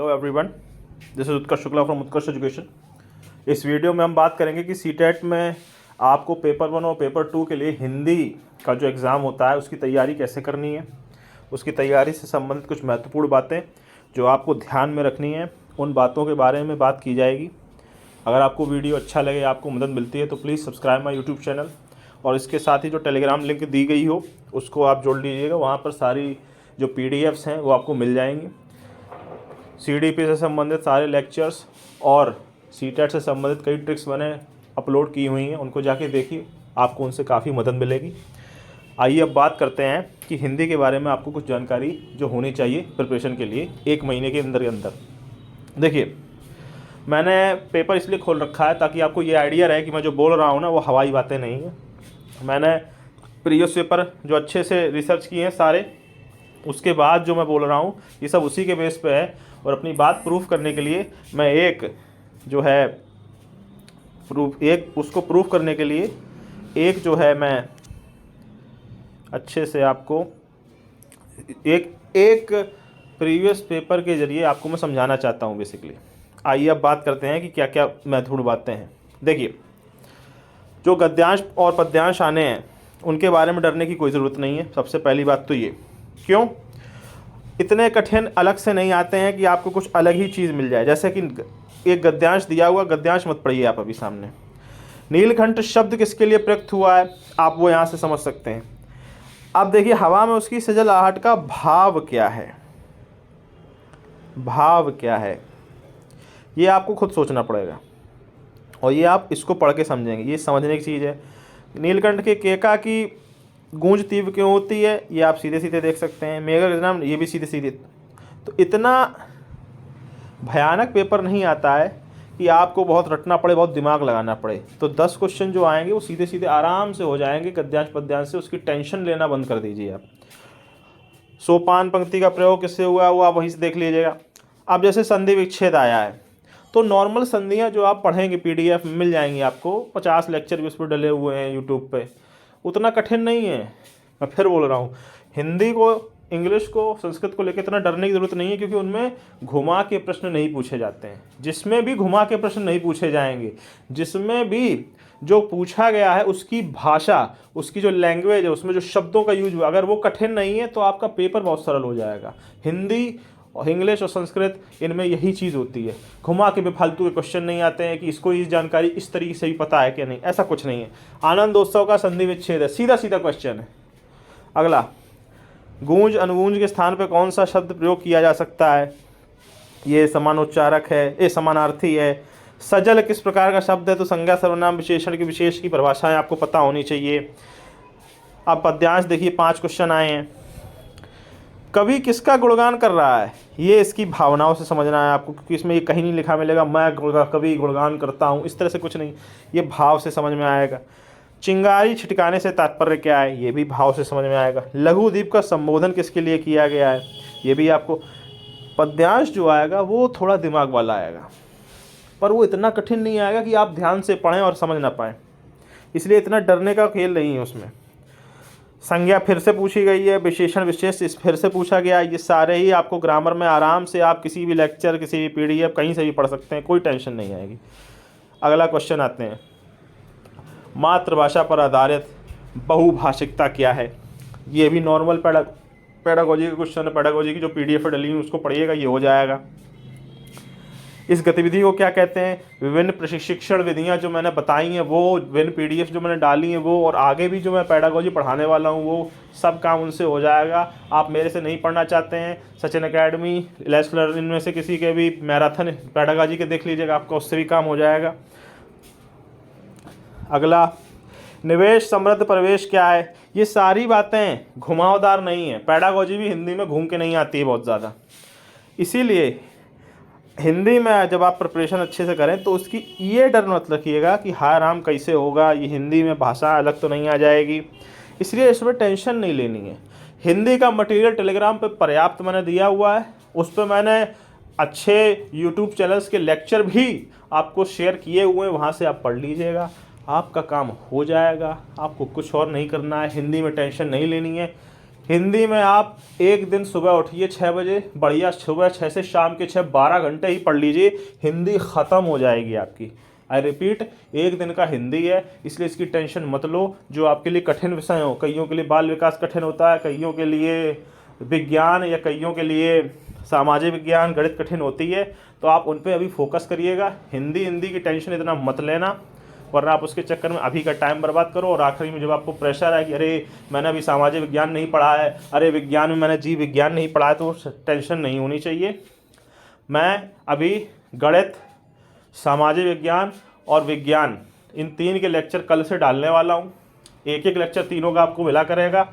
Hello everyone, this is Utkarsh Shukla from Utkarsh education. इस video में हम बात करेंगे कि सीटेट में आपको पेपर 1 और पेपर 2 के लिए हिंदी का जो एग्ज़ाम होता है उसकी तैयारी कैसे करनी है। उसकी तैयारी से संबंधित कुछ महत्वपूर्ण बातें जो आपको ध्यान में रखनी है, उन बातों के बारे में बात की जाएगी। अगर आपको वीडियो अच्छा लगे, आपको मदद मिलती है तो please subscribe my YouTube channel, और इसके साथ ही जो टेलीग्राम लिंक दी गई हो उसको आप जोड़ लीजिएगा। वहाँ पर सारी जो PDFs हैं वो आपको मिल जाएंगी। CDP से संबंधित सारे लेक्चर्स और सीटेट से संबंधित कई ट्रिक्स मैंने अपलोड की हुई हैं, उनको जाके देखिए, आपको उनसे काफ़ी मदद मिलेगी। आइए अब बात करते हैं कि हिंदी के बारे में आपको कुछ जानकारी जो होनी चाहिए प्रिपरेशन के लिए 1 महीने के अंदर। देखिए, मैंने पेपर इसलिए खोल रखा है ताकि आपको ये आइडिया रहे कि मैं जो बोल रहा हूँ ना वो हवाई बातें नहीं हैं। मैंने प्रीवियस पेपर जो अच्छे से रिसर्च किए हैं सारे, उसके बाद जो मैं बोल रहा हूँ ये सब उसी के बेस पे है। और अपनी बात प्रूफ करने के लिए मैं उसको प्रूफ करने के लिए मैं अच्छे से आपको एक प्रीवियस पेपर के ज़रिए आपको मैं समझाना चाहता हूँ बेसिकली। आइए अब बात करते हैं कि क्या क्या महत्वपूर्ण बातें हैं। देखिए, जो गद्यांश और पद्यांश आने हैं उनके बारे में डरने की कोई ज़रूरत नहीं है। सबसे पहली बात तो ये, क्यों इतने कठिन अलग से नहीं आते हैं कि आपको कुछ अलग ही चीज़ मिल जाए। जैसे कि एक गद्यांश दिया हुआ, गद्यांश मत पढ़िए आप अभी सामने। नीलकंठ शब्द किसके लिए प्रयुक्त हुआ है, आप वो यहाँ से समझ सकते हैं। अब देखिए, हवा में उसकी सजल आहट का भाव क्या है, भाव क्या है, ये आपको खुद सोचना पड़ेगा और ये आप इसको पढ़ के समझेंगे, ये समझने की चीज़ है। नीलकंठ के केका की गूंज तीव्र क्यों होती है, ये आप सीधे सीधे देख सकते हैं। मेघा गर्जना, ये भी सीधे सीधे। तो इतना भयानक पेपर नहीं आता है कि आपको बहुत रटना पड़े, बहुत दिमाग लगाना पड़े। तो 10 क्वेश्चन जो आएंगे वो सीधे सीधे आराम से हो जाएंगे गद्यांश पद्यांश से। उसकी टेंशन लेना बंद कर दीजिए आप। सोपान पंक्ति का प्रयोग किससे हुआ वो आप वहीं से देख लीजिएगा। अब जैसे संधि विच्छेद आया है तो नॉर्मल संधियाँ जो आप पढ़ेंगे PDF मिल जाएंगी आपको, 50 लेक्चर भी उस पर डले हुए हैं यूट्यूब पे। उतना कठिन नहीं है। मैं फिर बोल रहा हूँ, हिंदी को, इंग्लिश को, संस्कृत को लेकर इतना डरने की ज़रूरत नहीं है, क्योंकि उनमें घुमा के प्रश्न नहीं पूछे जाते हैं। जिसमें भी घुमा के प्रश्न नहीं पूछे जाएंगे, जिसमें भी जो पूछा गया है उसकी भाषा, उसकी जो लैंग्वेज है, उसमें जो शब्दों का यूज हुआ, अगर वो कठिन नहीं है तो आपका पेपर बहुत सरल हो जाएगा। हिंदी और इंग्लिश और संस्कृत, इनमें यही चीज़ होती है। घुमा के बेफालतू के क्वेश्चन नहीं आते हैं कि इसको इस जानकारी इस तरीके से भी पता है कि नहीं, ऐसा कुछ नहीं है। आनंदोत्सव का संधि विच्छेद है, सीधा सीधा क्वेश्चन है। अगला, गूंज अनुगूंज के स्थान पर कौन सा शब्द प्रयोग किया जा सकता है, ये समानोच्चारक है, ये समानार्थी है। सजल किस प्रकार का शब्द है, तो संज्ञा सर्वनाम विशेषण के विशेष की परिभाषाएं आपको पता होनी चाहिए। अब पद्यांश देखिए, 5 क्वेश्चन आए हैं। कवि किसका गुणगान कर रहा है, ये इसकी भावनाओं से समझना है आपको, क्योंकि इसमें ये कहीं नहीं लिखा मिलेगा मैं कवि गुणगान करता हूँ, इस तरह से कुछ नहीं, ये भाव से समझ में आएगा। चिंगारी छिटकाने से तात्पर्य क्या है, ये भी भाव से समझ में आएगा। लघुद्वीप का संबोधन किसके लिए किया गया है, ये भी आपको। पद्यांश जो आएगा वो थोड़ा दिमाग वाला आएगा, पर वो इतना कठिन नहीं आएगा कि आप ध्यान से पढ़ें और समझ ना पाएँ, इसलिए इतना डरने का खेल नहीं है उसमें। संज्ञा फिर से पूछी गई है, विशेषण विशेष इस फिर से पूछा गया है। ये सारे ही आपको ग्रामर में आराम से आप किसी भी लेक्चर, किसी भी PDF कहीं से भी पढ़ सकते हैं, कोई टेंशन नहीं आएगी। अगला क्वेश्चन आते हैं, मातृभाषा पर आधारित बहुभाषिकता क्या है। ये भी नॉर्मल पेडागोजी के क्वेश्चन है। पेडागोजी की जो PDF डली है उसको पढ़िएगा, ये हो जाएगा। इस गतिविधि को क्या कहते हैं, विभिन्न प्रशिक्षण विधियां जो मैंने बताई हैं वो, विभिन्न PDF जो मैंने डाली हैं वो, और आगे भी जो मैं पेडागोजी पढ़ाने वाला हूं वो सब काम उनसे हो जाएगा। आप मेरे से नहीं पढ़ना चाहते हैं, सचिन एकेडमी, लेट्स लर्न, इनमें से किसी के भी मैराथन पेडागोजी के देख लीजिएगा, आपका उससे भी काम हो जाएगा। अगला, निवेश समृद्ध प्रवेश क्या है। ये सारी बातें घुमावदार नहीं है। पेडागोजी भी हिंदी में घूम के नहीं आती है बहुत ज़्यादा, इसीलिए हिंदी में जब आप प्रिपरेशन अच्छे से करें तो उसकी ये डर मत रखिएगा कि हाय राम कैसे होगा, ये हिंदी में भाषा अलग तो नहीं आ जाएगी, इसलिए इसमें टेंशन नहीं लेनी है। हिंदी का मटेरियल टेलीग्राम पे पर्याप्त मैंने दिया हुआ है, उस पर मैंने अच्छे यूट्यूब चैनल्स के लेक्चर भी आपको शेयर किए हुए हैं, वहाँ से आप पढ़ लीजिएगा, आपका काम हो जाएगा। आपको कुछ और नहीं करना है, हिंदी में टेंशन नहीं लेनी है। हिंदी में आप एक दिन सुबह उठिए 6 बजे, बढ़िया सुबह 6 से शाम के 6 12 घंटे ही पढ़ लीजिए, हिंदी ख़त्म हो जाएगी आपकी। आई रिपीट, एक दिन का हिंदी है, इसलिए इसकी टेंशन मत लो। जो आपके लिए कठिन विषय हो, कईयों के लिए बाल विकास कठिन होता है, कईयों के लिए विज्ञान या कईयों के लिए सामाजिक विज्ञान गणित कठिन होती है, तो आप उन पर अभी फोकस करिएगा। हिंदी की टेंशन इतना मत लेना, वरना आप उसके चक्कर में अभी का टाइम बर्बाद करो और आखिरी में जब आपको प्रेशर है कि अरे मैंने अभी सामाजिक विज्ञान नहीं पढ़ा है, अरे विज्ञान में मैंने जीव विज्ञान नहीं पढ़ा है, तो टेंशन नहीं होनी चाहिए। मैं अभी गणित, सामाजिक विज्ञान और विज्ञान, इन 3 के लेक्चर कल से डालने वाला हूँ। एक एक लेक्चर तीनों का आपको मिला करेगा।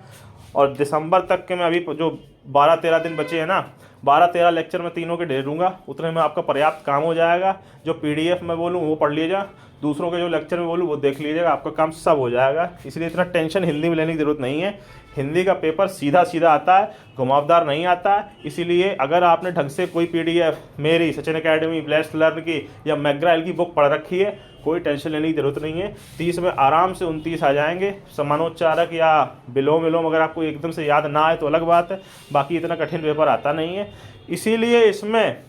और दिसंबर तक के मैं अभी जो 12-13 दिन बचे हैं ना, 12-13 लेक्चर मैं तीनों के दे दूँगा, उतने में आपका पर्याप्त काम हो जाएगा। जो PDF में बोलूँ वो पढ़ लीजिएगा, दूसरों के जो लेक्चर में बोलूँ वो देख लीजिएगा, आपका काम सब हो जाएगा। इसलिए इतना टेंशन हिंदी में लेने की ज़रूरत नहीं है। हिंदी का पेपर सीधा सीधा आता है, घुमावदार नहीं आता है। इसीलिए अगर आपने ढंग से कोई PDF मेरी सचिन एकेडमी, ब्लेस्ड लर्न की या मैकग्रा-हिल की बुक पढ़ रखी है, कोई टेंशन लेने की ज़रूरत नहीं है। 30 में आराम से 29 आ जाएंगे। समानोच्चारक या विलोम विलोम अगर आपको एकदम से याद ना आए तो अलग बात है, बाकी इतना कठिन पेपर आता नहीं है। इसीलिए इसमें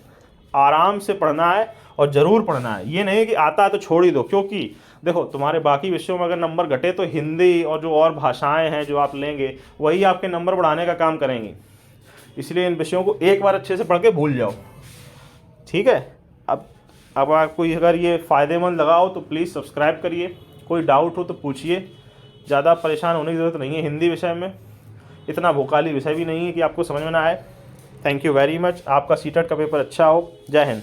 आराम से पढ़ना है और ज़रूर पढ़ना है। ये नहीं कि आता है तो छोड़ ही दो, क्योंकि देखो तुम्हारे बाकी विषयों में अगर नंबर घटे तो हिंदी और जो और भाषाएं हैं जो आप लेंगे वही आपके नंबर बढ़ाने का काम करेंगी। इसलिए इन विषयों को एक बार अच्छे से पढ़ के भूल जाओ, ठीक है। अब आपको अगर ये फ़ायदेमंद लगा हो तो प्लीज़ सब्सक्राइब करिए। कोई डाउट हो तो पूछिए, ज़्यादा परेशान होने की ज़रूरत नहीं है। हिंदी विषय में इतना भोकाली विषय भी नहीं है कि आपको समझ में ना आए। Thank you very much. आपका सीटेट का पेपर अच्छा हो। जय हिंद।